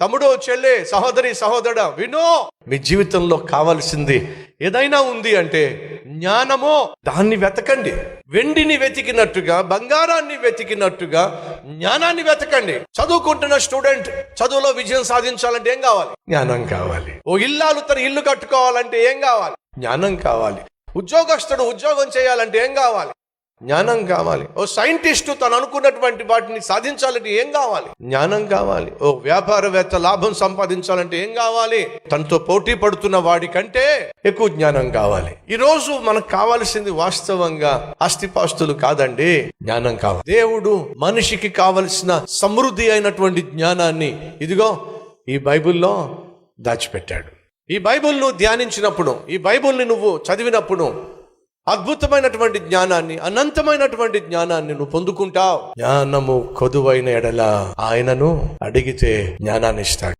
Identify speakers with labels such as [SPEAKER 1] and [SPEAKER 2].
[SPEAKER 1] తమ్ముడు, చెల్లె, సహోదరి, సహోదరుడా వినో. మీ జీవితంలో కావాల్సింది ఏదైనా ఉంది అంటే జ్ఞానమో, దాన్ని వెతకండి. వెండిని వెతికినట్టుగా, బంగారాన్ని వెతికినట్టుగా జ్ఞానాన్ని వెతకండి. చదువుకుంటున్న స్టూడెంట్ చదువులో విజయం సాధించాలంటే ఏం కావాలి? జ్ఞానం కావాలి. ఓ ఇల్లాలు తన ఇల్లు కట్టుకోవాలంటే ఏం కావాలి? జ్ఞానం కావాలి. ఉద్యోగస్తుడు ఉద్యోగం చేయాలంటే ఏం కావాలి? జ్ఞానం కావాలి. ఓ సైంటిస్టు తను అనుకున్నటువంటి వాటిని సాధించాలంటే ఏం కావాలి? జ్ఞానం కావాలి. ఓ వ్యాపారవేత్త లాభం సంపాదించాలంటే ఏం కావాలి? తనతో పోటీ పడుతున్న వాడి కంటే ఎక్కువ జ్ఞానం కావాలి. ఈ రోజు మనకు కావాల్సింది వాస్తవంగా ఆస్తిపాస్తులు కాదండి, జ్ఞానం కావాలి. దేవుడు మనిషికి కావలసిన సమృద్ధి అయినటువంటి జ్ఞానాన్ని ఇదిగో ఈ బైబిల్లో దాచిపెట్టాడు. ఈ బైబిల్ను ధ్యానించినప్పుడు, ఈ బైబిల్ని నువ్వు చదివినప్పుడు అద్భుతమైనటువంటి జ్ఞానాన్ని, అనంతమైనటువంటి జ్ఞానాన్ని నువ్వు పొందుకుంటావు. జ్ఞానము కొదువైన ఎడల ఆయనను అడిగితే జ్ఞానాన్ని ఇస్తాడు.